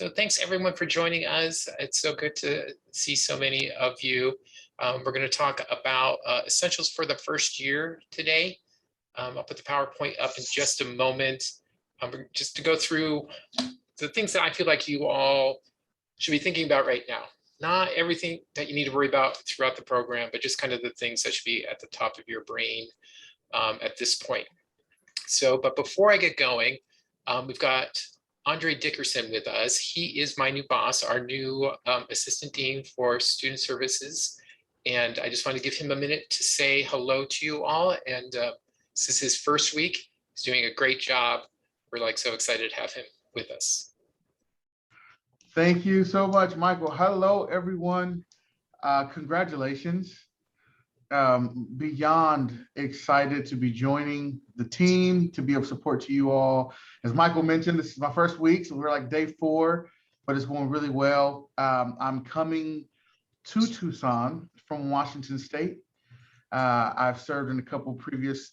So thanks everyone for joining us. It's so good to see so many of you. We're going to talk about essentials for the first year today. I'll put the PowerPoint up in just a moment. Just to go through the things that I feel like you all should be thinking about right now. Not everything that you need to worry about throughout the program, but just kind of the things that should be at the top of your brain at this point. But before I get going, we've got Andre Dickerson with us. He is my new boss, our new Assistant Dean for Student Services. And I just want to give him a minute to say hello to you all. And this is his first week. He's doing a great job. We're so excited to have him with us. Thank you so much, Michael. Hello, everyone. Congratulations. Beyond excited to be joining the team, to be of support to you all. As Michael mentioned, this is my first week, so we're like day 4, but it's going really well. I'm coming to Tucson from Washington State. I've served in a couple previous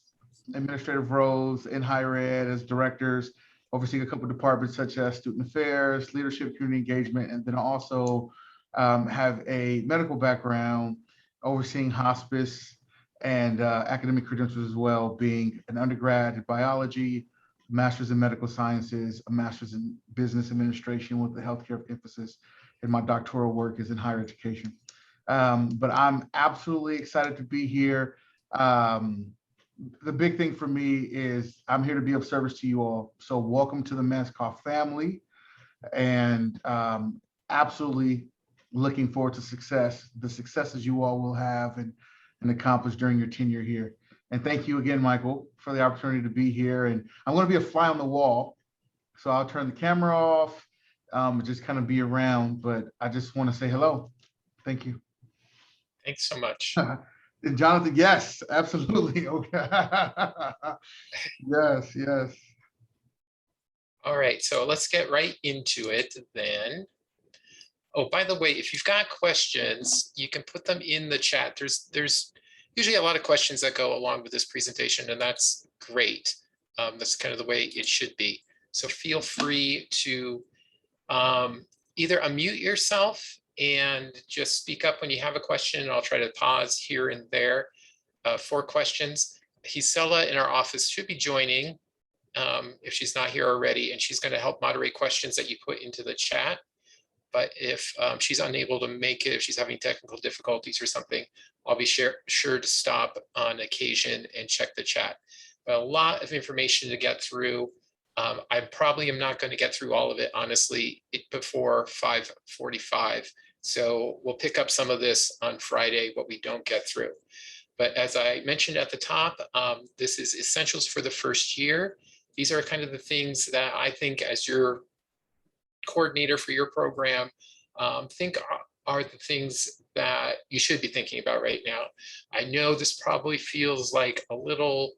administrative roles in higher ed as directors, overseeing a couple of departments such as student affairs, leadership, community engagement, and then I also have a medical background overseeing hospice and academic credentials as well, being an undergrad in biology, master's in medical sciences, a master's in business administration with a healthcare emphasis, and my doctoral work is in higher education. But I'm absolutely excited to be here. The big thing for me is I'm here to be of service to you all. So welcome to the Manskoff family, and absolutely looking forward to the successes you all will have and accomplish during your tenure here. And thank you again, Michael, for the opportunity to be here. And I'm going to be a fly on the wall, so I'll turn the camera off, just kind of be around, but I just want to say hello. Thank you. Thanks so much. And Jonathan, yes, absolutely. Okay. Yes. All right, so let's get right into it then. Oh, by the way, if you've got questions, you can put them in the chat. There's usually a lot of questions that go along with this presentation, and that's great. That's kind of the way it should be. So feel free to either unmute yourself and just speak up when you have a question. I'll try to pause here and there for questions. Gisela in our office should be joining if she's not here already, and she's going to help moderate questions that you put into the chat. But if she's unable to make it, if she's having technical difficulties or something, I'll be sure to stop on occasion and check the chat. But a lot of information to get through. I probably am not going to get through all of it, honestly, before 5:45. So we'll pick up some of this on Friday, what we don't get through. But as I mentioned at the top, this is essentials for the first year. These are kind of the things that I think as your coordinator for your program, think are the things that you should be thinking about right now. I know this probably feels like a little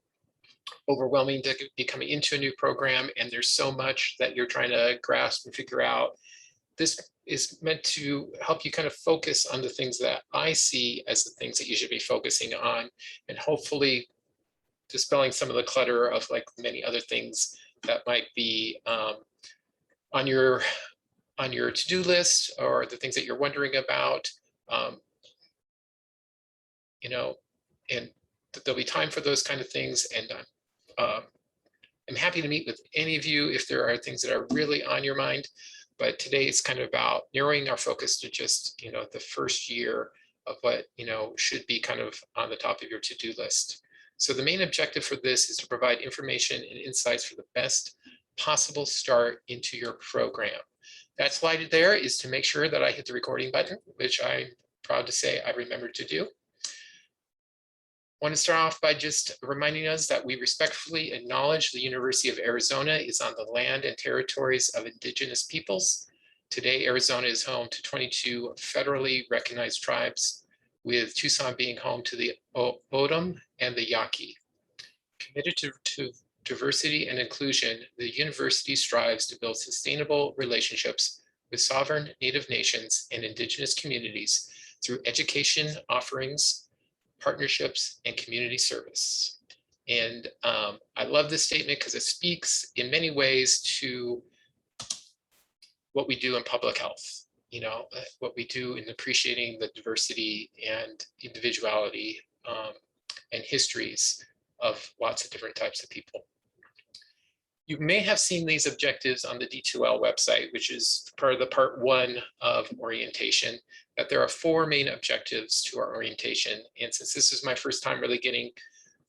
overwhelming to be coming into a new program, and there's so much that you're trying to grasp and figure out. This is meant to help you kind of focus on the things that I see as the things that you should be focusing on, and hopefully dispelling some of the clutter of many other things that might be on your to-do list, or the things that you're wondering about, and there'll be time for those kind of things. And I'm happy to meet with any of you if there are things that are really on your mind. But today it's kind of about narrowing our focus to just, the first year of what, should be kind of on the top of your to-do list. So the main objective for this is to provide information and insights for the best possible start into your program. That slide there is to make sure that I hit the recording button, which I'm proud to say I remembered to do. I want to start off by just reminding us that we respectfully acknowledge the University of Arizona is on the land and territories of indigenous peoples. Today, Arizona is home to 22 federally recognized tribes, with Tucson being home to the O'odham and the Yaqui. Committed to diversity and inclusion, the university strives to build sustainable relationships with sovereign Native nations and indigenous communities through education offerings, partnerships, and community service. And I love this statement because it speaks in many ways to what we do in public health, what we do in appreciating the diversity and individuality and histories of lots of different types of people. You may have seen these objectives on the D2L website, which is part of the part 1 of orientation, that there are 4 main objectives to our orientation. And since this is my first time really getting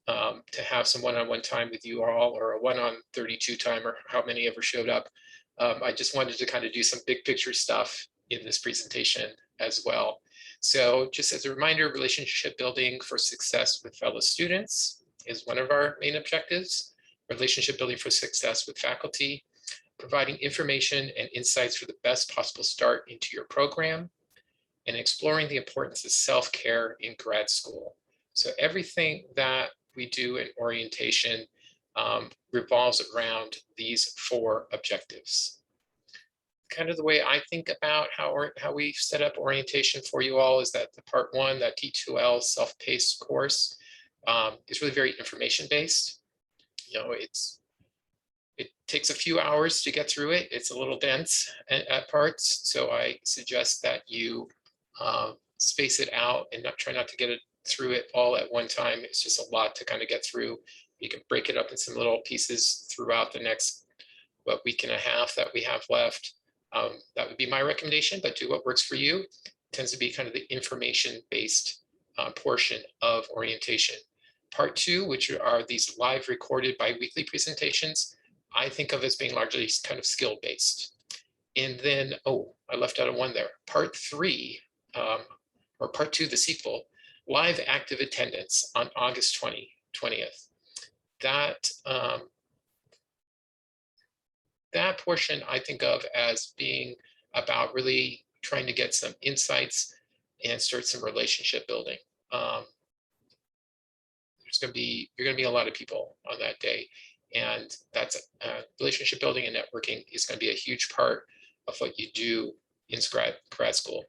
to have some one-on-one time with you all, or a 1-on-32 time, or how many ever showed up, I just wanted to kind of do some big picture stuff in this presentation as well. So just as a reminder, relationship building for success with fellow students is one of our main objectives. Relationship building for success with faculty, providing information and insights for the best possible start into your program, and exploring the importance of self-care in grad school. So everything that we do in orientation revolves around these 4 objectives. Kind of the way I think about how we set up orientation for you all is that the part 1, that D2L self-paced course, is really very information-based. It takes a few hours to get through it. It's a little dense at parts, so I suggest that you space it out and try not to get it through it all at one time. It's just a lot to kind of get through. You can break it up in some little pieces throughout the next week and a half that we have left. That would be my recommendation, but do what works for you. It tends to be kind of the information-based portion of orientation. Part 2, which are these live recorded bi-weekly presentations, I think of as being largely kind of skill-based. And then, I left out a 1 there. Part 3, or part 2, the sequel, live active attendance on August 20th. That portion I think of as being about really trying to get some insights and start some relationship building. You're going to be a lot of people on that day, and that's relationship building and networking is going to be a huge part of what you do in grad school.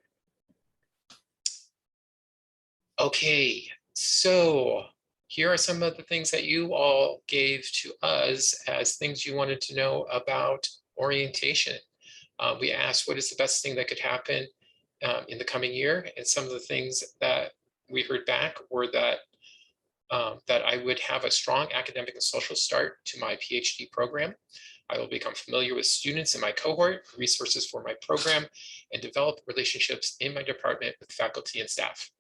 Okay, so here are some of the things that you all gave to us as things you wanted to know about orientation. We asked what is the best thing that could happen in the coming year, and some of the things that we heard back were that I would have a strong academic and social start to my PhD program. I will become familiar with students in my cohort, resources for my program, and develop relationships in my department with faculty and staff.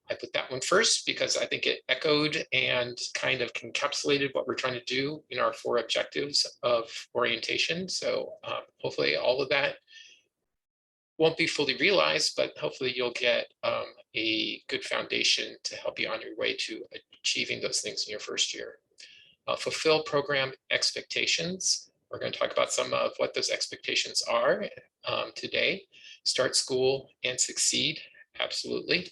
I put that one first because I think it echoed and kind of encapsulated what we're trying to do in our 4 objectives of orientation. So hopefully all of that won't be fully realized, but hopefully you'll get a good foundation to help you on your way to achieving those things in your first year. Fulfill program expectations. We're going to talk about some of what those expectations are today. Start school and succeed, absolutely.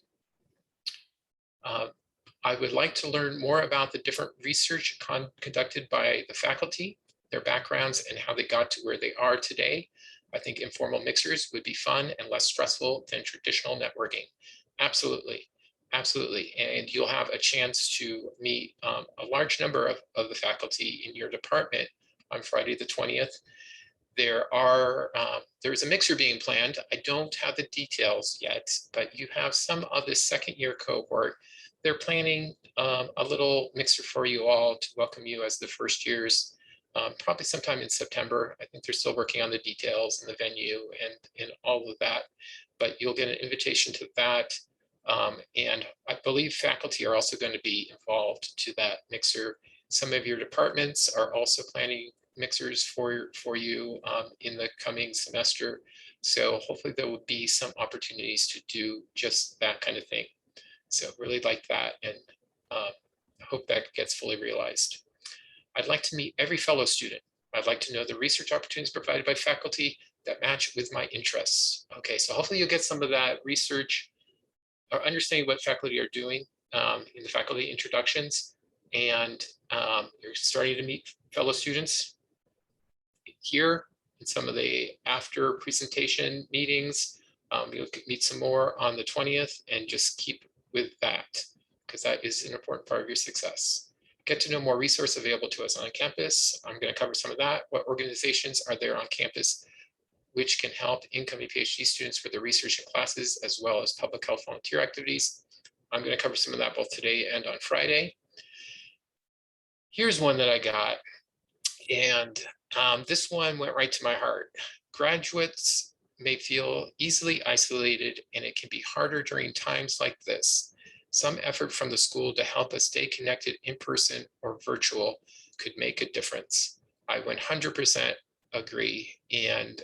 I would like to learn more about the different research conducted by the faculty, their backgrounds, and how they got to where they are today. I think informal mixers would be fun and less stressful than traditional networking. Absolutely, absolutely. And you'll have a chance to meet a large number of the faculty in your department on Friday the 20th. There's a mixer being planned. I don't have the details yet, but you have some of the 2nd year cohort. They're planning a little mixer for you all to welcome you as the first years, probably sometime in September. I think they're still working on the details and the venue and all of that, but you'll get an invitation to that. And I believe faculty are also going to be involved to that mixer. Some of your departments are also planning mixers for you in the coming semester. So hopefully there will be some opportunities to do just that kind of thing. So really like that, and I hope that gets fully realized. I'd like to meet every fellow student. I'd like to know the research opportunities provided by faculty that match with my interests. Okay, so hopefully you'll get some of that research or understanding what faculty are doing in the faculty introductions, and you're starting to meet fellow students here in some of the after presentation meetings. You'll meet some more on the 20th, and just keep with that, because that is an important part of your success. Get to know more resources available to us on campus. I'm going to cover some of that. What organizations are there on campus which can help incoming PhD students for their research and classes, as well as public health volunteer activities. I'm going to cover some of that both today and on Friday. Here's one that I got, and this one went right to my heart. Graduates may feel easily isolated, and it can be harder during times like this. Some effort from the school to help us stay connected in person or virtual could make a difference. I 100% agree. And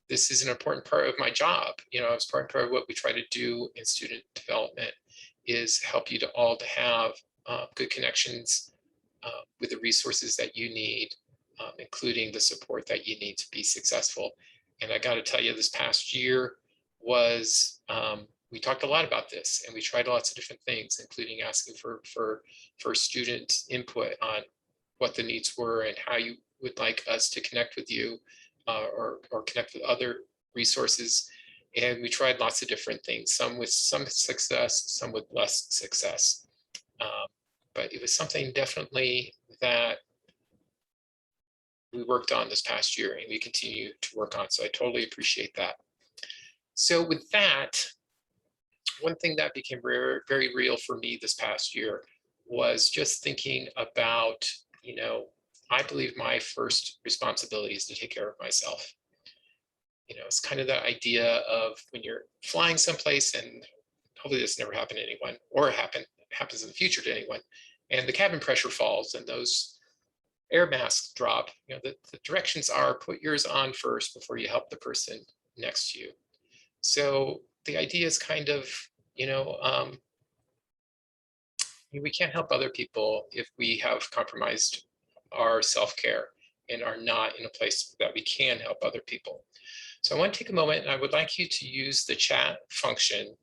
this is an important part of my job. You know, it's part of what we try to do in student development is help you to all to have good connections with the resources that you need, including the support that you need to be successful. And I got to tell you, this past year was, we talked a lot about this, and we tried lots of different things, including asking for student input on what the needs were and how you would like us to connect with you or connect with other resources. And we tried lots of different things, some with some success, some with less success. But it was something definitely that we worked on this past year and we continue to work on. So I totally appreciate that. So with that, one thing that became very real for me this past year was just thinking about, you know, I believe my first responsibility is to take care of myself. You know, it's kind of that idea of when you're flying someplace, and hopefully this never happened to anyone, or happens in the future to anyone, and the cabin pressure falls and those air masks drop. You know, the directions are put yours on first before you help the person next to you. So the idea is kind of, you know, we can't help other people if we have compromised our self-care and are not in a place that we can help other people. So I want to take a moment, and I would like you to use the chat function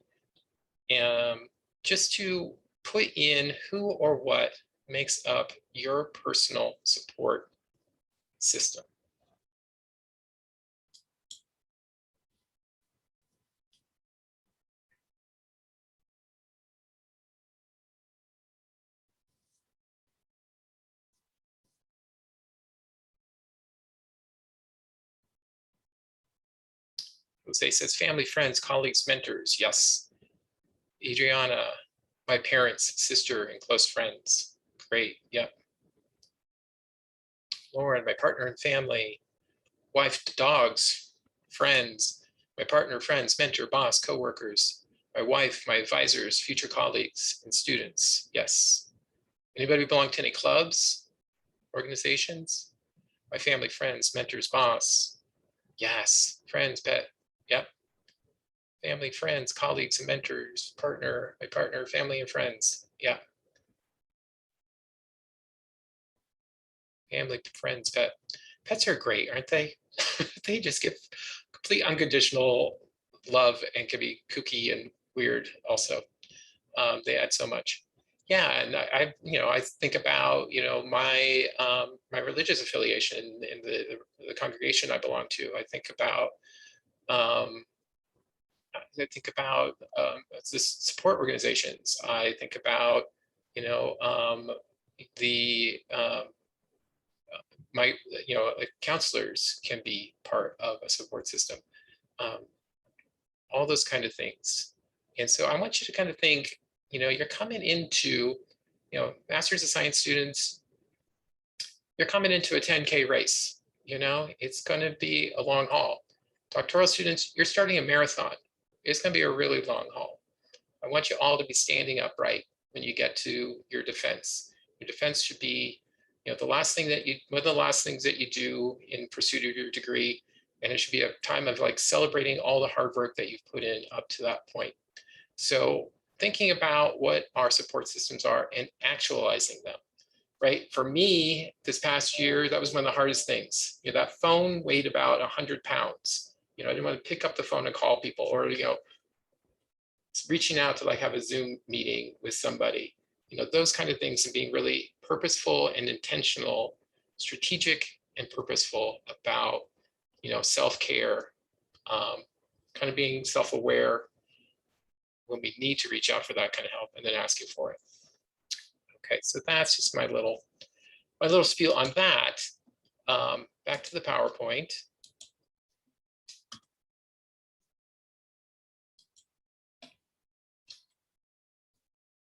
just to put in who or what makes up your personal support system. Jose says family, friends, colleagues, mentors. Yes. Adriana, my parents, sister, and close friends. Great. Yep. Lauren, my partner and family, wife, dogs, friends, my partner, friends, mentor, boss, coworkers, my wife, my advisors, future colleagues, and students. Yes. Anybody belong to any clubs, organizations? My family, friends, mentors, boss. Yes. Friends, pet. Yep. Family, friends, colleagues, and mentors, partner, my partner, family, and friends. Yeah. Family, friends, pet. Pets are great, aren't they? They just give complete unconditional love and can be kooky and weird also. They add so much. Yeah, and I think about, my my religious affiliation in the congregation I belong to. I think about the support organizations. I think about, the my counselors can be part of a support system. All those kind of things. And so I want you to kind of think, you're coming into, Masters of Science students, you're coming into a 10K race. It's going to be a long haul. Doctoral students, you're starting a marathon. It's going to be a really long haul. I want you all to be standing upright when you get to your defense. Your defense should be, one of the last things that you do in pursuit of your degree, and it should be a time of celebrating all the hard work that you've put in up to that point. So thinking about what our support systems are and actualizing them, right? For me, this past year, that was one of the hardest things. That phone weighed about 100 pounds. I didn't want to pick up the phone and call people, or, reaching out to have a Zoom meeting with somebody. Those kind of things, and being really purposeful and intentional, strategic and purposeful about, self-care, kind of being self-aware when we need to reach out for that kind of help, and then asking for it. Okay, so that's just my little spiel on that. Back to the PowerPoint.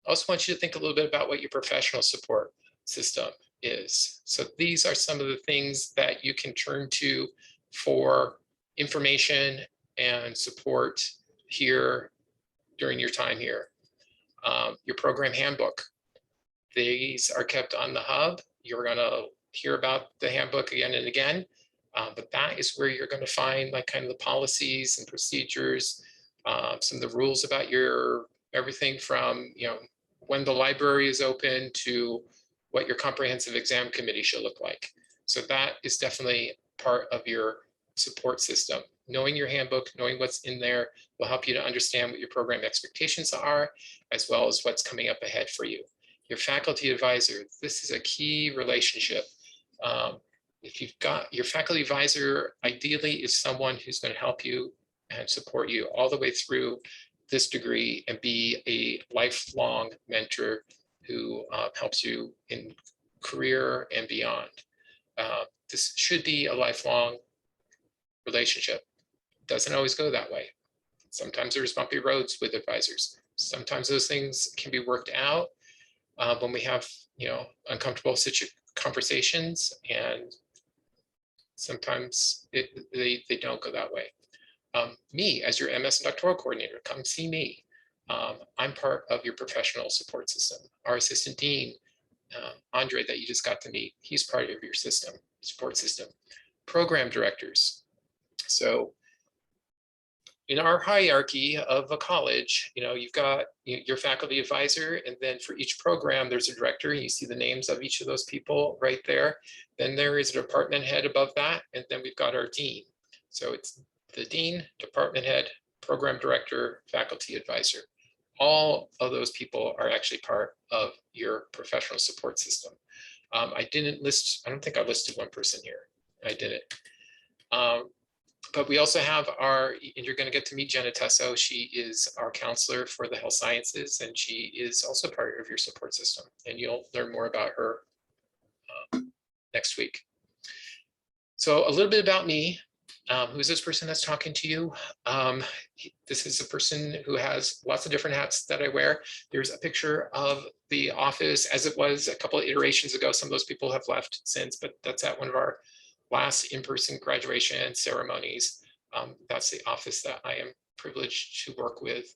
I also want you to think a little bit about what your professional support system is. So these are some of the things that you can turn to for information and support here during your time here. Your program handbook. These are kept on the hub. You're going to hear about the handbook again and again, but that is where you're going to find like kind of the policies and procedures, some of the rules about your everything from, you know, when the library is open to what your comprehensive exam committee should look like. So that is definitely part of your support system. Knowing your handbook, knowing what's in there will help you to understand what your program expectations are, as well as what's coming up ahead for you. Your faculty advisor, this is a key relationship. If you've got your faculty advisor, ideally is someone who's going to help you and support you all the way through this degree and be a lifelong mentor who helps you in career and beyond. This should be a lifelong relationship. Doesn't always go that way. Sometimes there's bumpy roads with advisors. Sometimes those things can be worked out when we have, you know, uncomfortable conversations, and sometimes they don't go that way. Me, as your MS and doctoral coordinator, come see me. I'm part of your professional support system. Our assistant dean, Andre, that you just got to meet, he's part of your system, support system. Program directors. So in our hierarchy of a college, you know, you've got your faculty advisor, and then for each program, there's a director. You see the names of each of those people right there. Then there is a department head above that, and then we've got our dean. So it's the dean, department head, program director, faculty advisor. All of those people are actually part of your professional support system. I didn't list, I don't think I listed one person here. I didn't. But we also have our, and you're going to get to meet Jenna Tesso. She is our counselor for the health sciences, and she is also part of your support system. And you'll learn more about her next week. So a little bit about me. Who's this person that's talking to you? This is a person who has lots of different hats that I wear. There's a picture of the office as it was a couple of iterations ago. Some of those people have left since, but that's at one of our last in-person graduation ceremonies. That's the office that I am privileged to work with.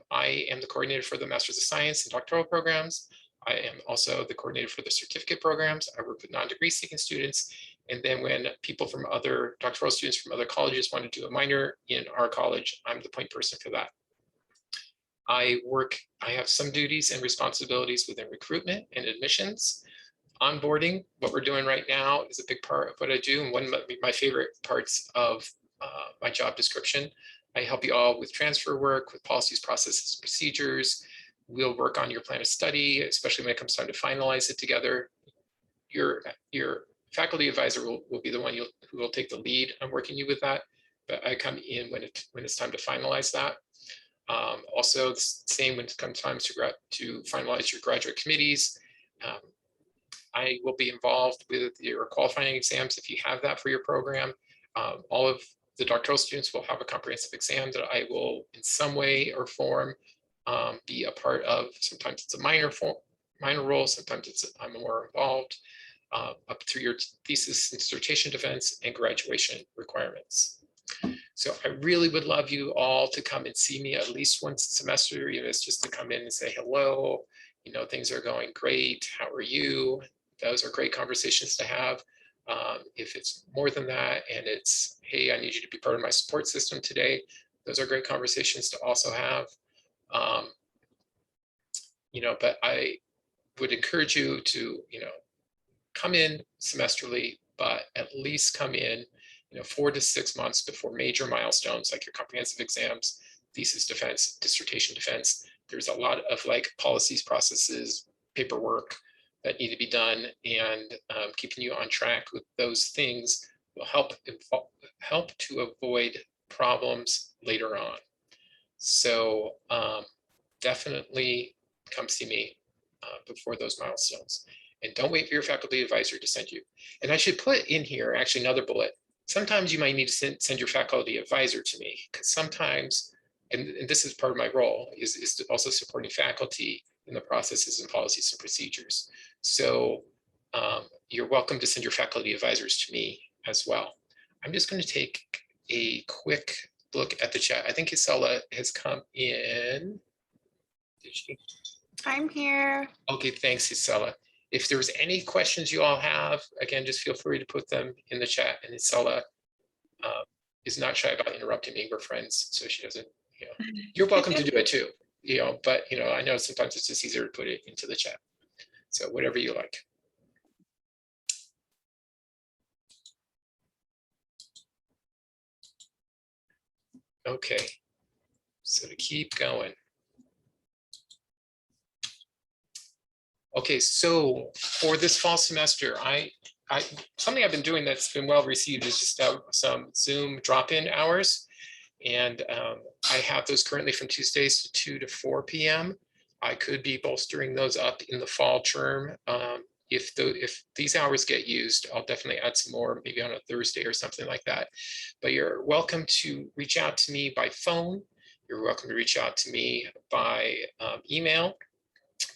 I am the coordinator for the Masters of Science and doctoral programs. I am also the coordinator for the certificate programs. I work with non-degree seeking students. And then when people from other doctoral students from other colleges want to do a minor in our college, I'm the point person for that. I have some duties and responsibilities within recruitment and admissions. Onboarding, what we're doing right now, is a big part of what I do, and one of my favorite parts of my job description. I help you all with transfer work, with policies, processes, procedures. We'll work on your plan of study, especially when it comes time to finalize it together. Your faculty advisor will be the one who will take the lead on working you with that, but I come in when it's time to finalize that. Also, the same when it comes time to finalize your graduate committees. I will be involved with your qualifying exams if you have that for your program. All of the doctoral students will have a comprehensive exam that I will, in some way or form, be a part of. Sometimes it's a minor role, sometimes I'm more involved, up through your thesis and dissertation defense and graduation requirements. So I really would love you all to come and see me at least once a semester, even if it's just to come in and say hello. You know, things are going great. How are you? Those are great conversations to have. If it's more than that and it's, hey, I need you to be part of my support system today, those are great conversations to also have. You know, but I would encourage you to, you know, come in semesterly, but at least come in, you know, 4 to 6 months before major milestones like your comprehensive exams, thesis defense, dissertation defense. There's a lot of like policies, processes, paperwork that need to be done, and keeping you on track with those things will help to avoid problems later on. So definitely come see me before those milestones. And don't wait for your faculty advisor to send you. And I should put in here actually another bullet. Sometimes you might need to send your faculty advisor to me, because sometimes, and this is part of my role, is also supporting faculty in the processes and policies and procedures. So you're welcome to send your faculty advisors to me as well. I'm just going to take a quick look at the chat. I think Isela has come in. Did she? I'm here. Okay, thanks, Isela. If there's any questions you all have, again, just feel free to put them in the chat. And Isela is not shy about interrupting me. We're friends, so she doesn't, you're welcome to do it too, but I know sometimes it's just easier to put it into the chat. So whatever you like. Okay, so to keep going. Okay, so for this fall semester, something I've been doing that's been well received is just some Zoom drop-in hours. And I have those currently from Tuesdays to 2 to 4 p.m. I could be bolstering those up in the fall term. If these hours get used, I'll definitely add some more, maybe on a Thursday or something like that. But you're welcome to reach out to me by phone. You're welcome to reach out to me by email,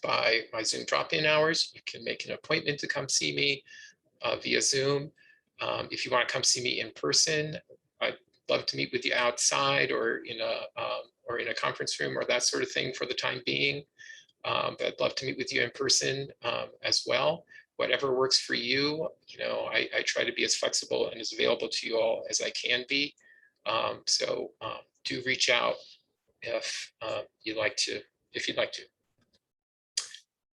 by my Zoom drop-in hours. You can make an appointment to come see me via Zoom. If you want to come see me in person, I'd love to meet with you outside or in a conference room or that sort of thing for the time being. But I'd love to meet with you in person as well. Whatever works for you, I try to be as flexible and as available to you all as I can be. So do reach out if you'd like to.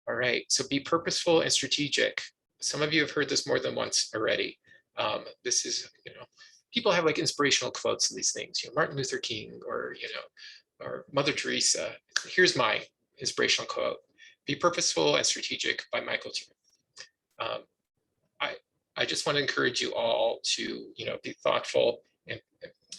All right, so be purposeful and strategic. Some of you have heard this more than once already. This is, people have like inspirational quotes and these things, Martin Luther King or Mother Teresa. Here's my inspirational quote: "Be purposeful and strategic" by Michael Turner. I just want to encourage you all to, be thoughtful and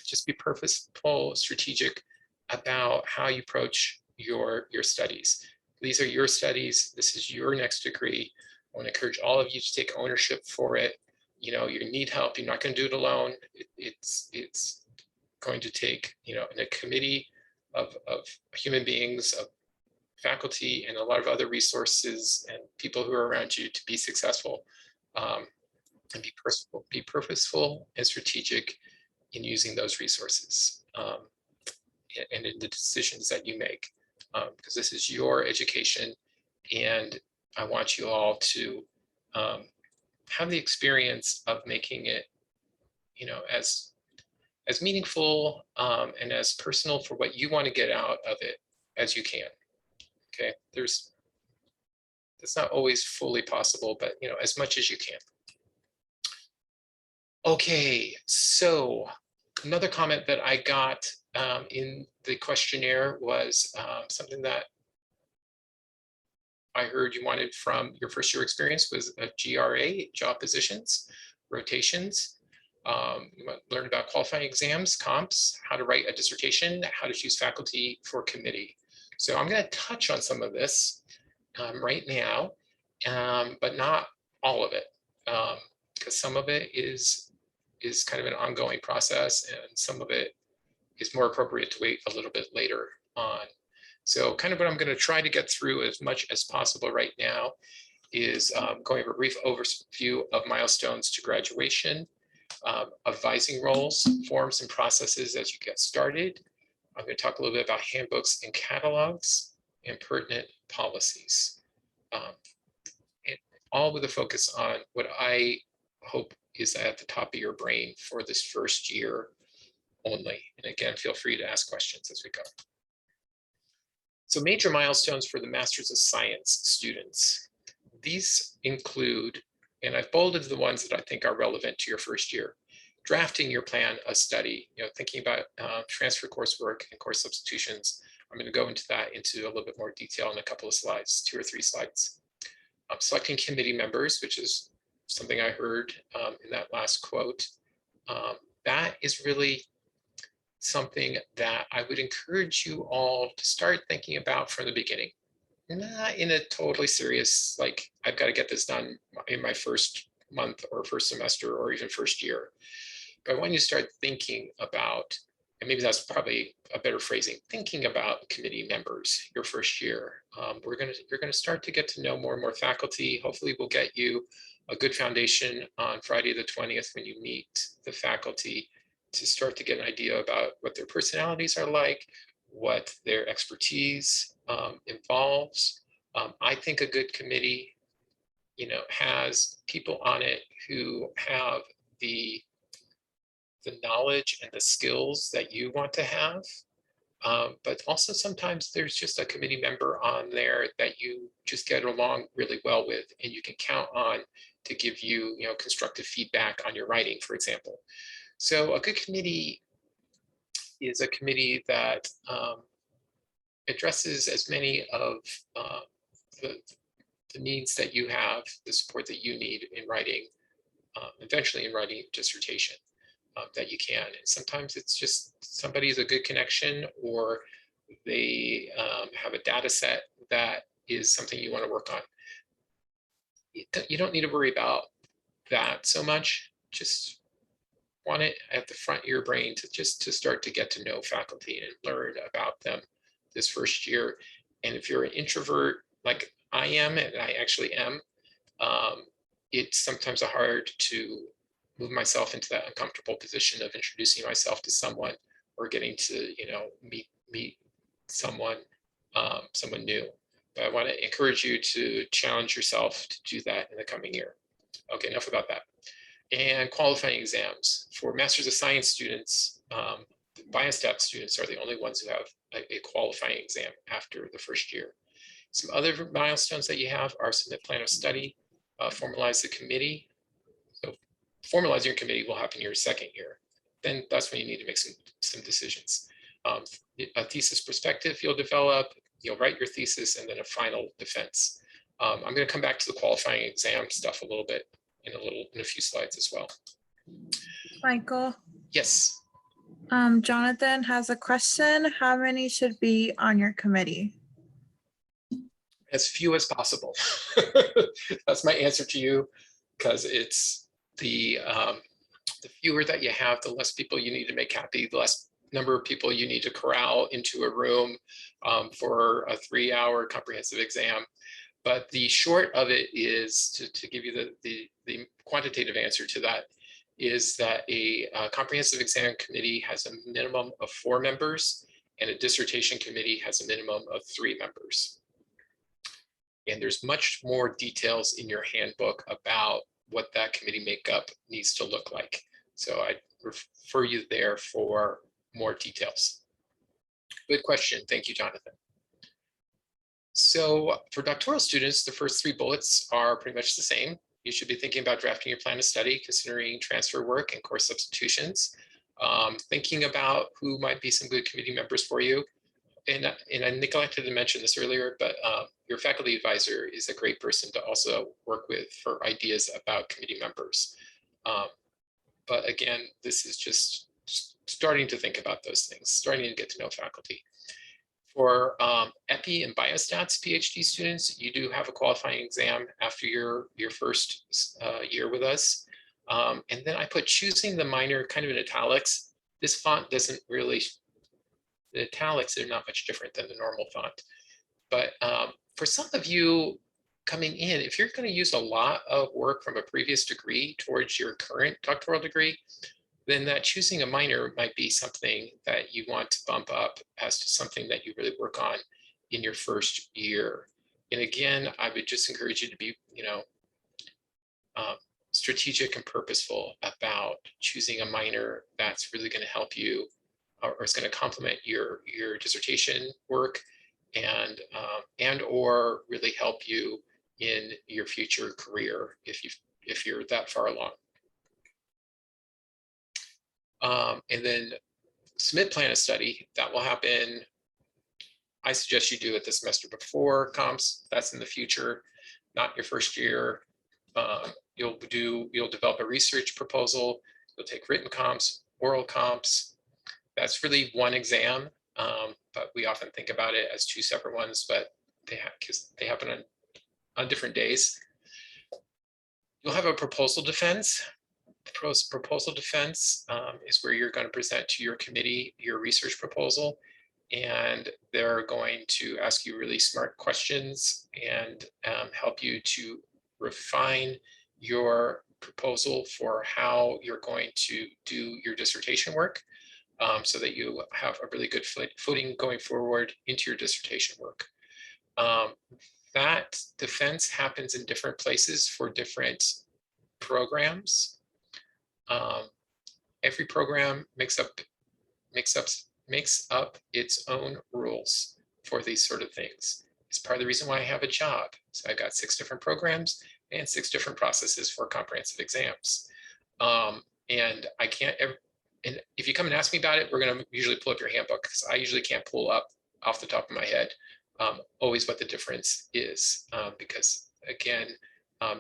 just be purposeful, strategic about how you approach your studies. These are your studies. This is your next degree. I want to encourage all of you to take ownership for it. You need help. You're not going to do it alone. It's going to take, in a committee of human beings, of faculty, and a lot of other resources and people who are around you to be successful. And be purposeful and strategic in using those resources and in the decisions that you make. Because this is your education, and I want you all to have the experience of making it, as meaningful and as personal for what you want to get out of it as you can. Okay, that's not always fully possible, but as much as you can. Okay, so another comment that I got in the questionnaire was something that I heard you wanted from your first year experience was a GRA, job positions, rotations. You want to learn about qualifying exams, comps, how to write a dissertation, how to choose faculty for committee. So I'm going to touch on some of this right now, but not all of it, because some of it is kind of an ongoing process, and some of it is more appropriate to wait a little bit later on. So kind of what I'm going to try to get through as much as possible right now is going over a brief overview of milestones to graduation, advising roles, forms, and processes as you get started. I'm going to talk a little bit about handbooks and catalogs and pertinent policies. And all with a focus on what I hope is at the top of your brain for this first year only. And again, feel free to ask questions as we go. So major milestones for the Masters of Science students. These include, and I've bolded the ones that I think are relevant to your first year, drafting your plan of study, thinking about transfer coursework and course substitutions. I'm going to go into that into a little bit more detail in a couple of slides, 2 or 3 slides. Selecting committee members, which is something I heard in that last quote. That is really something that I would encourage you all to start thinking about from the beginning. Not in a totally serious, like, I've got to get this done in my first month or first semester or even first year. But I want you to start thinking about and maybe that's probably a better phrasing, thinking about committee members your first year. You're gonna start to get to know more and more faculty. Hopefully we'll get you a good foundation on Friday the 20th when you meet the faculty to start to get an idea about what their personalities are like, what their expertise involves. I think a good committee, has people on it who have the knowledge and the skills that you want to have. But also sometimes there's just a committee member on there that you just get along really well with and you can count on to give you, constructive feedback on your writing, for example. So a good committee is a committee that addresses as many of the needs that you have, the support that you need in writing, eventually in writing a dissertation. That you can. And sometimes it's just somebody's a good connection, or they have a data set that is something you want to work on. You don't need to worry about that so much. Just want it at the front of your brain to start to get to know faculty and learn about them this first year. And if you're an introvert like I am, and I actually am, it's sometimes hard to move myself into that uncomfortable position of introducing myself to someone or getting to, meet someone, someone new. But I want to encourage you to challenge yourself to do that in the coming year. Okay, enough about that. And qualifying exams for Masters of Science students, biostat students are the only ones who have a qualifying exam after the first year. Some other milestones that you have are submit plan of study, formalize the committee. So formalizing your committee will happen your second year. Then that's when you need to make some decisions. A thesis perspective you'll develop, you'll write your thesis, and then a final defense. I'm going to come back to the qualifying exam stuff a little bit in a few slides as well. Michael. Yes. Jonathan has a question. How many should be on your committee? As few as possible. That's my answer to you, because it's the fewer that you have, the less people you need to make happy, the less number of people you need to corral into a room for a 3-hour comprehensive exam. But the short of it is to give you the quantitative answer to that is that a comprehensive exam committee has a minimum of 4 members and a dissertation committee has a minimum of 3 members. And there's much more details in your handbook about what that committee makeup needs to look like. So I refer you there for more details. Good question. Thank you, Jonathan. So for doctoral students, the first 3 bullets are pretty much the same. You should be thinking about drafting your plan of study, considering transfer work and course substitutions, thinking about who might be some good committee members for you. And I neglected to mention this earlier, but your faculty advisor is a great person to also work with for ideas about committee members. But again, this is just starting to think about those things, starting to get to know faculty. For Epi and Biostats PhD students, you do have a qualifying exam after your first year with us. And then I put choosing the minor kind of in italics. This font doesn't really, the italics are not much different than the normal font. But for some of you coming in, if you're going to use a lot of work from a previous degree towards your current doctoral degree, then that choosing a minor might be something that you want to bump up as to something that you really work on in your first year. And again, I would just encourage you to be, strategic and purposeful about choosing a minor that's really going to help you or is going to complement your dissertation work and or really help you in your future career if you're that far along. And then submit plan of study, that will happen. I suggest you do it the semester before comps. That's in the future, not your first year. You'll develop a research proposal. You'll take written comps, oral comps. That's really one exam, but we often think about it as 2 separate ones, but they happen on different days. You'll have a proposal defense. Proposal defense is where you're going to present to your committee your research proposal, and they're going to ask you really smart questions and help you to refine your proposal for how you're going to do your dissertation work, so that you have a really good footing going forward into your dissertation work. That defense happens in different places for different programs. Every program makes up its own rules for these sort of things. It's part of the reason why I have a job. So I've got 6 different programs and 6 different processes for comprehensive exams. And I can't ever, and if you come and ask me about it, we're going to usually pull up your handbook, because I usually can't pull up off the top of my head always what the difference is, because again,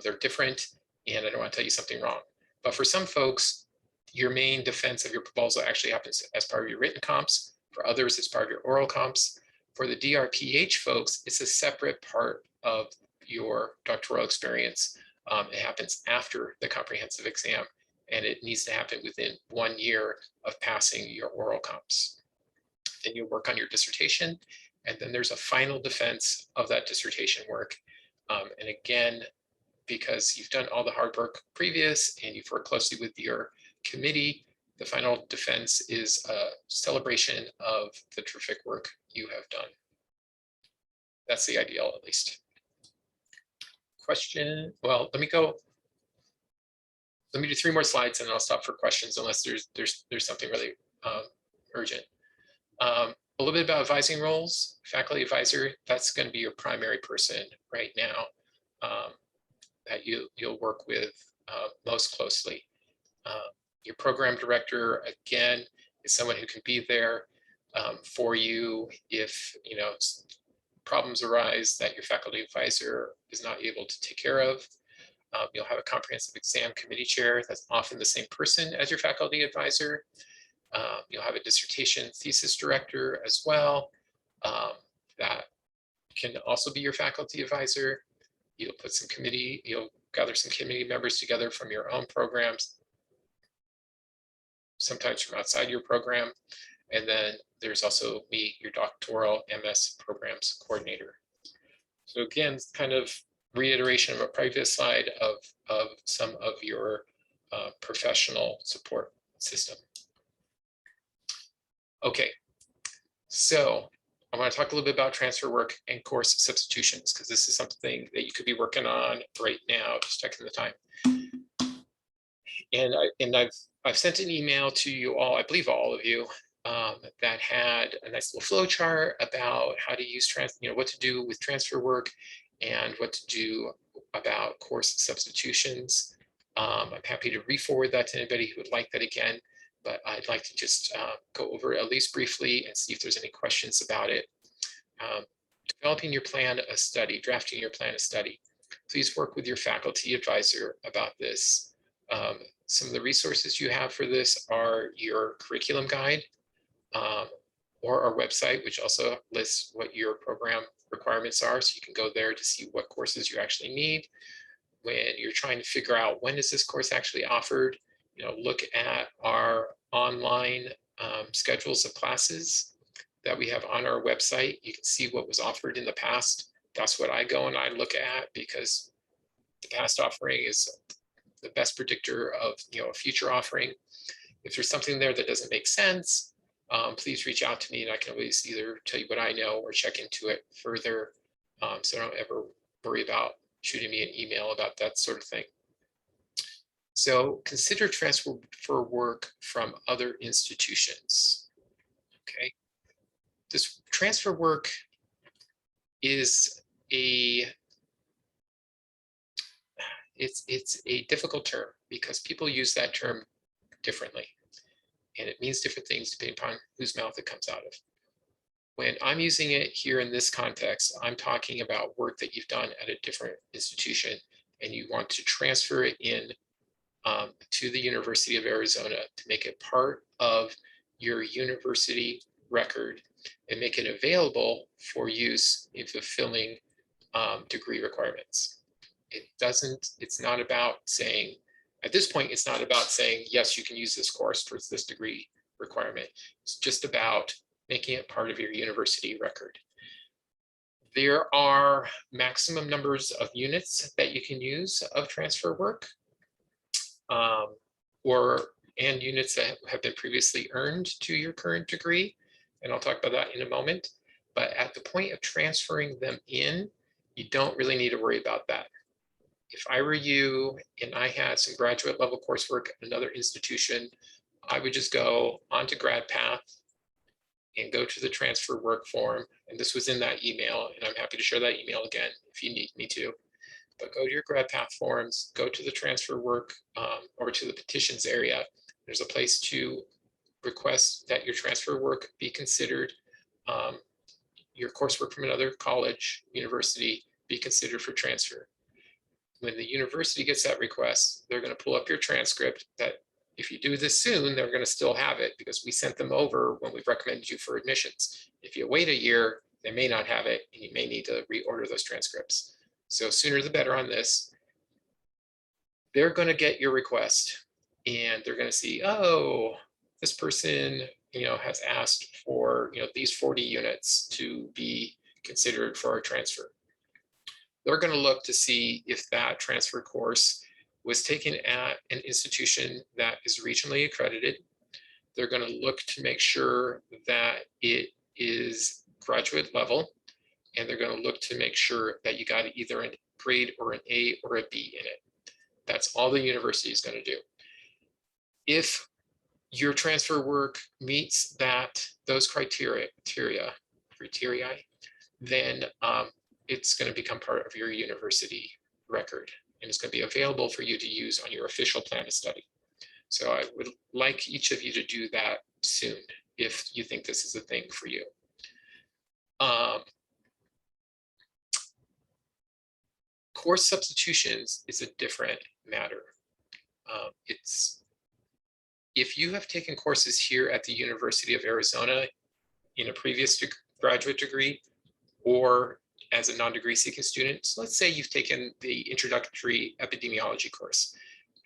they're different, and I don't want to tell you something wrong. But for some folks, your main defense of your proposal actually happens as part of your written comps. For others, it's part of your oral comps. For the DRPH folks, it's a separate part of your doctoral experience. It happens after the comprehensive exam, and it needs to happen within 1 year of passing your oral comps. Then you work on your dissertation, and then there's a final defense of that dissertation work. And again, because you've done all the hard work previous and you've worked closely with your committee, the final defense is a celebration of the terrific work you have done. That's the ideal, at least. Question, well, let me do 3 more slides and then I'll stop for questions, unless there's something really urgent. A little bit about advising roles. Faculty advisor, that's going to be your primary person right now that you'll work with most closely. Your program director, again, is someone who can be there for you if problems arise that your faculty advisor is not able to take care of. You'll have a comprehensive exam committee chair that's often the same person as your faculty advisor. You'll have a dissertation thesis director as well. That can also be your faculty advisor. You'll gather some committee members together from your own programs, sometimes from outside your program. And then there's also me, your doctoral MS programs coordinator. So again, kind of reiteration of a previous slide of some of your professional support system. Okay, so I want to talk a little bit about transfer work and course substitutions, because this is something that you could be working on right now, just checking the time. And I've sent an email to you all, I believe all of you, that had a nice little flow chart about how to use what to do with transfer work and what to do about course substitutions. I'm happy to re-forward that to anybody who would like that again, but I'd like to just go over it at least briefly and see if there's any questions about it. Developing your plan of study, drafting your plan of study. Please work with your faculty advisor about this. Some of the resources you have for this are your curriculum guide, or our website, which also lists what your program requirements are. So you can go there to see what courses you actually need. When you're trying to figure out when is this course actually offered, look at our online schedules of classes that we have on our website. You can see what was offered in the past. That's what I go and I look at, because the past offering is the best predictor of a future offering. If there's something there that doesn't make sense, please reach out to me and I can always either tell you what I know or check into it further. So don't ever worry about shooting me an email about that sort of thing. So consider transfer work from other institutions. Okay. This transfer work is it's a difficult term because people use that term differently. And it means different things depending upon whose mouth it comes out of. When I'm using it here in this context, I'm talking about work that you've done at a different institution and you want to transfer it in to the University of Arizona to make it part of your university record and make it available for use in fulfilling degree requirements. It's not about saying At this point, it's not about saying, yes, you can use this course for this degree requirement. It's just about making it part of your university record. There are maximum numbers of units that you can use of transfer work, and units that have been previously earned to your current degree. And I'll talk about that in a moment. But at the point of transferring them in, you don't really need to worry about that. If I were you and I had some graduate level coursework at another institution, I would just go onto GradPath and go to the transfer work form. And this was in that email, and I'm happy to share that email again if you need me to. But go to your GradPath forms, go to the transfer work or to the petitions area. There's a place to request that your transfer work be considered, your coursework from another college, university, be considered for transfer. When the university gets that request, they're going to pull up your transcript that if you do this soon, they're going to still have it because we sent them over when we've recommended you for admissions. If you wait a year, they may not have it, and you may need to reorder those transcripts. So sooner the better on this. They're going to get your request, and they're going to see, oh, this person, has asked for, these 40 units to be considered for our transfer. They're going to look to see if that transfer course was taken at an institution that is regionally accredited. They're going to look to make sure that it is graduate level, and they're going to look to make sure that you got either a grade or an A or a B in it. That's all the university is going to do. If your transfer work meets those criteria, then it's going to become part of your university record, and it's going to be available for you to use on your official plan of study. So I would like each of you to do that soon if you think this is a thing for you. Course substitutions is a different matter. If you have taken courses here at the University of Arizona in a previous graduate degree or as a non-degree seeking student, so let's say you've taken the introductory epidemiology course,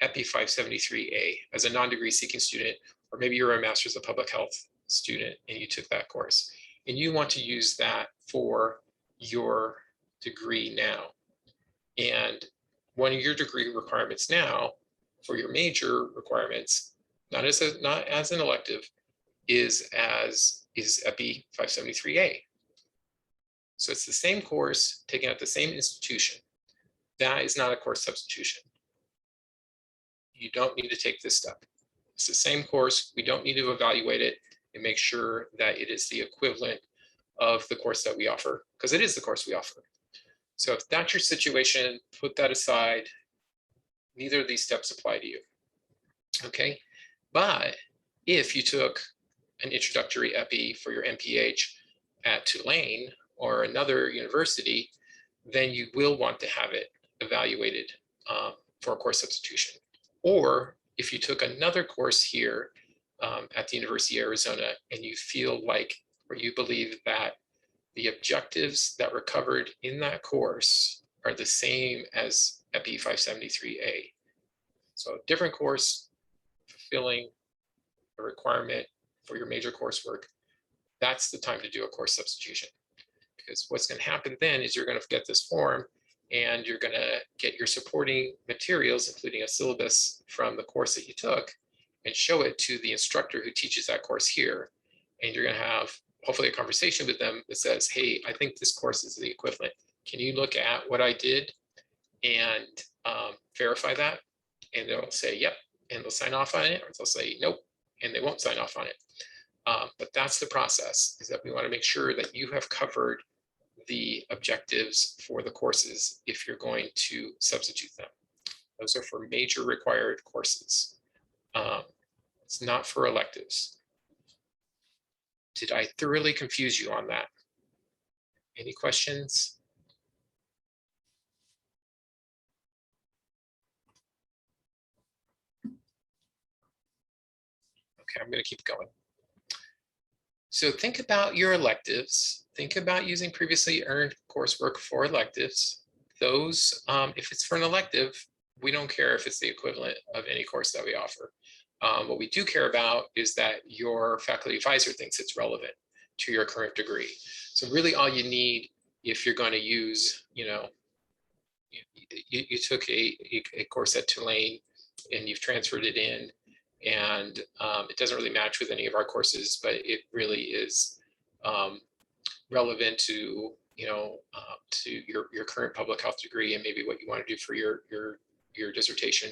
EPI 573A, as a non-degree seeking student, or maybe you're a master's of public health student and you took that course, and you want to use that for your degree now. And one of your degree requirements now for your major requirements, not as an elective, is EPI 573A. So it's the same course taken at the same institution. That is not a course substitution. You don't need to take this step. It's the same course. We don't need to evaluate it and make sure that it is the equivalent of the course that we offer, because it is the course we offer. So if that's your situation, put that aside. Neither of these steps apply to you. Okay, but if you took an introductory EPI for your MPH at Tulane or another university, then you will want to have it evaluated for a course substitution. Or if you took another course here at the University of Arizona and you feel like, or you believe that the objectives that were covered in that course are the same as EPI 573A. So a different course fulfilling a requirement for your major coursework, that's the time to do a course substitution. Because what's going to happen then is you're going to get this form and you're going to get your supporting materials, including a syllabus from the course that you took, and show it to the instructor who teaches that course here. And you're going to have hopefully a conversation with them that says, hey, I think this course is the equivalent. Can you look at what I did and verify that? And they'll say, yep, and they'll sign off on it, or they'll say, nope, and they won't sign off on it. But that's the process, is that we want to make sure that you have covered the objectives for the courses if you're going to substitute them. Those are for major required courses. It's not for electives. Did I thoroughly confuse you on that? Any questions? Okay, I'm going to keep going. So think about your electives. Think about using previously earned coursework for electives. Those, if it's for an elective, we don't care if it's the equivalent of any course that we offer. What we do care about is that your faculty advisor thinks it's relevant to your current degree. So really all you need, if you're going to use, you took a course at Tulane and you've transferred it in, and it doesn't really match with any of our courses, but it really is relevant to to your current public health degree and maybe what you want to do for your dissertation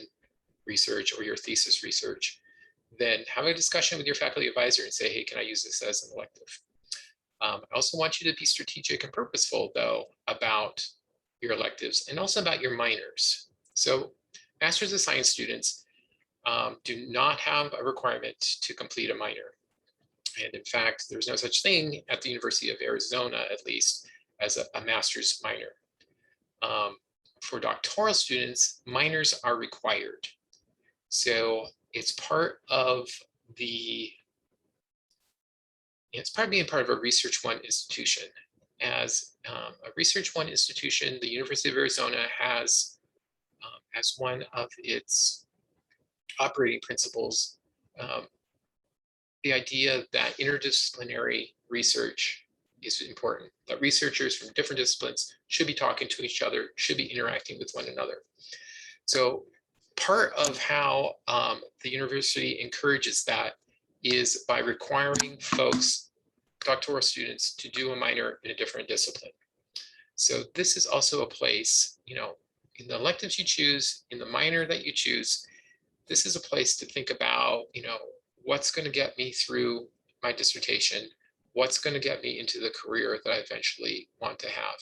research or your thesis research, then have a discussion with your faculty advisor and say, hey, can I use this as an elective? I also want you to be strategic and purposeful, though, about your electives and also about your minors. So Masters of Science students do not have a requirement to complete a minor. And in fact, there's no such thing at the University of Arizona, at least, as a master's minor. For doctoral students, minors are required. So it's part of being part of a Research One institution. As a Research One institution, the University of Arizona has, as one of its operating principles, the idea that interdisciplinary research is important, that researchers from different disciplines should be talking to each other, should be interacting with one another. So part of how the university encourages that is by requiring folks, doctoral students, to do a minor in a different discipline. So this is also a place, in the electives you choose, in the minor that you choose, this is a place to think about, what's going to get me through my dissertation, what's going to get me into the career that I eventually want to have.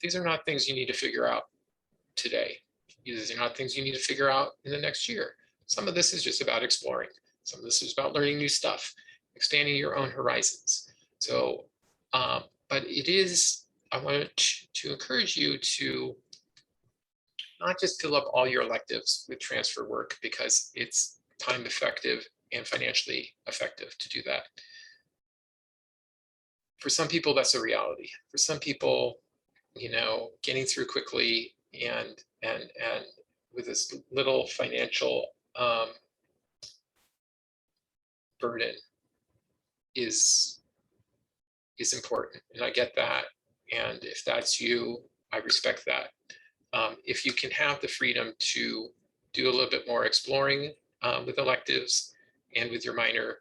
These are not things you need to figure out today. These are not things you need to figure out in the next year. Some of this is just about exploring. Some of this is about learning new stuff, expanding your own horizons. So, but it is, I want to encourage you to not just fill up all your electives with transfer work because it's time effective and financially effective to do that. For some people, that's a reality. For some people, getting through quickly and with this little financial burden is important, and I get that. And if that's you, I respect that. If you can have the freedom to do a little bit more exploring with electives and with your minor,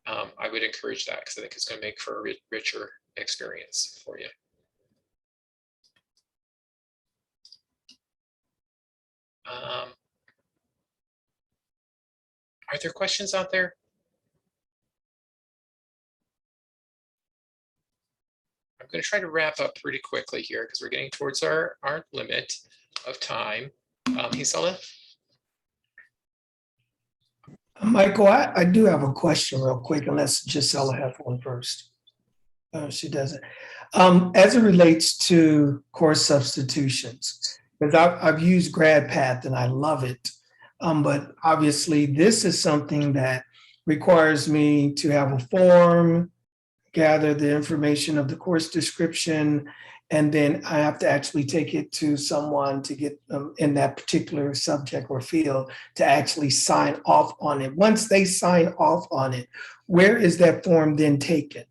I would encourage that because I think it's going to make for a richer experience for you. Are there questions out there? I'm going to try to wrap up pretty quickly here because we're getting towards our limit of time. Gisela? Michael, I do have a question real quick, unless Gisela has one first. She doesn't. As it relates to course substitutions, because I've used GradPath and I love it. But obviously this is something that requires me to have a form, gather the information of the course description, and then I have to actually take it to someone to get them in that particular subject or field to actually sign off on it. Once they sign off on it, where is that form then taken?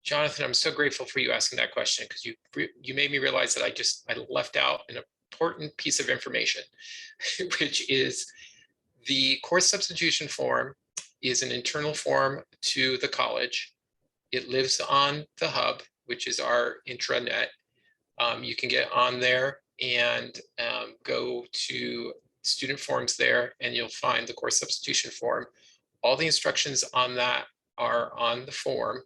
Jonathan, I'm so grateful for you asking that question because you made me realize that I left out an important piece of information, which is the course substitution form is an internal form to the college. It lives on the hub, which is our intranet. You can get on there and go to student forms there, and you'll find the course substitution form. All the instructions on that are on the form,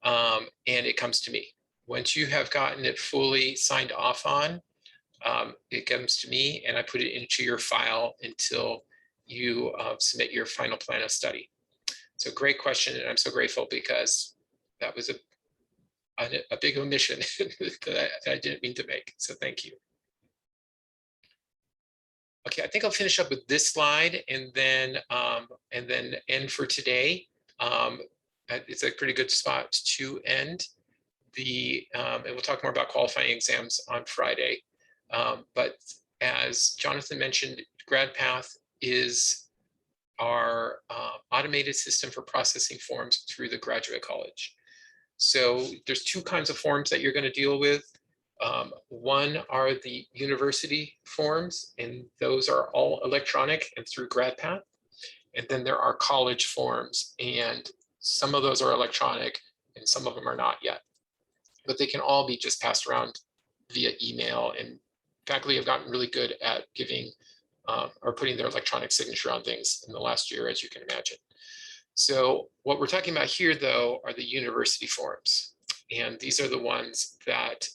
and it comes to me. Once you have gotten it fully signed off on, it comes to me, and I put it into your file until you submit your final plan of study. So great question, and I'm so grateful because that was a big omission that I didn't mean to make. So thank you. Okay, I think I'll finish up with this slide and then end for today. It's a pretty good spot to end. And we'll talk more about qualifying exams on Friday. But as Jonathan mentioned, GradPath is our automated system for processing forms through the graduate college. So there's two kinds of forms that you're going to deal with. One are the university forms, and those are all electronic and through GradPath. And then there are college forms, and some of those are electronic and some of them are not yet. But they can all be just passed around via email, and faculty have gotten really good at giving or putting their electronic signature on things in the last year, as you can imagine. So what we're talking about here, though, are the university forms. And these are the ones that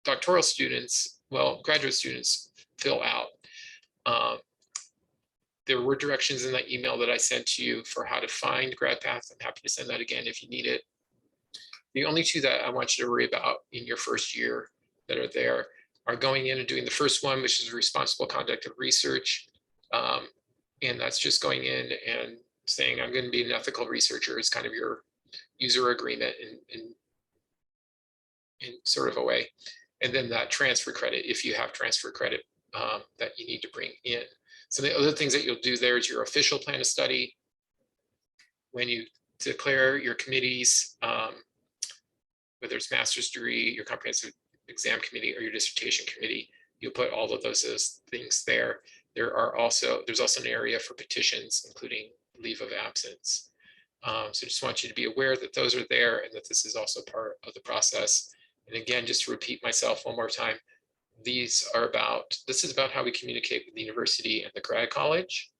doctoral students, well, graduate students fill out. There were directions in that email that I sent to you for how to find GradPath. I'm happy to send that again if you need it. The only two that I want you to worry about in your first year that are there are going in and doing the first one, which is responsible conduct of research. And that's just going in and saying, I'm going to be an ethical researcher. It's kind of your user agreement in sort of a way. And then that transfer credit, if you have transfer credit that you need to bring in. So the other things that you'll do there is your official plan of study. When you declare your committees, whether it's master's degree, your comprehensive exam committee, or your dissertation committee, you'll put all of those things there. There's also an area for petitions, including leave of absence. So just want you to be aware that those are there and that this is also part of the process. And again, just to repeat myself one more time, this is about how we communicate with the university and the grad college.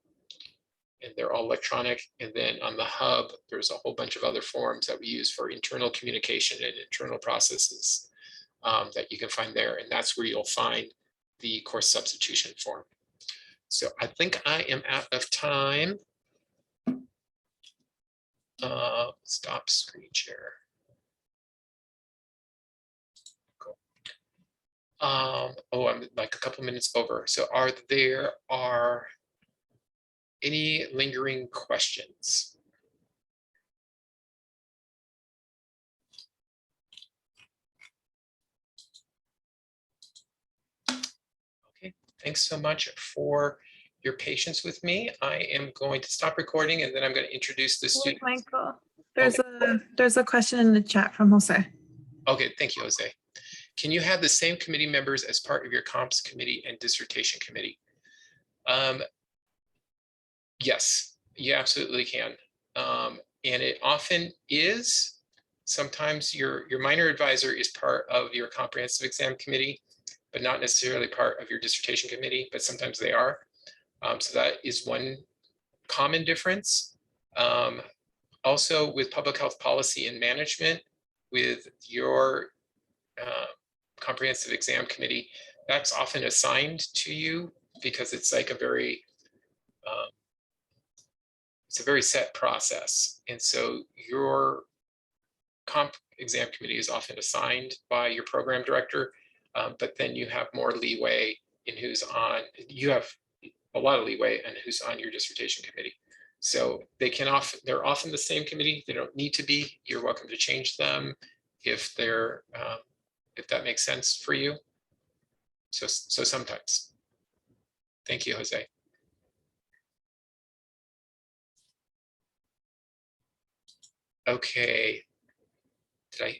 And they're all electronic. And then on the hub, there's a whole bunch of other forms that we use for internal communication and internal processes that you can find there. And that's where you'll find the course substitution form. So I think I am out of time. Stop screen share. Cool. I'm like a couple minutes over. So are there any lingering questions? Okay, thanks so much for your patience with me. I am going to stop recording and then I'm going to introduce the Wait, student. Michael, there's a question in the chat from Jose. Okay, thank you, Jose. Can you have the same committee members as part of your comps committee and dissertation committee? Yes, you absolutely can. And it often is. Sometimes your minor advisor is part of your comprehensive exam committee, but not necessarily part of your dissertation committee, but sometimes they are. So that is one common difference. Also with public health policy and management, with your comprehensive exam committee, that's often assigned to you because it's like it's a very set process. And so your comp exam committee is often assigned by your program director, but then you have more leeway in you have a lot of leeway in who's on your dissertation committee. So they're often the same committee. They don't need to be. You're welcome to change them if that makes sense for you. So sometimes. Thank you, Jose. Okay. Did I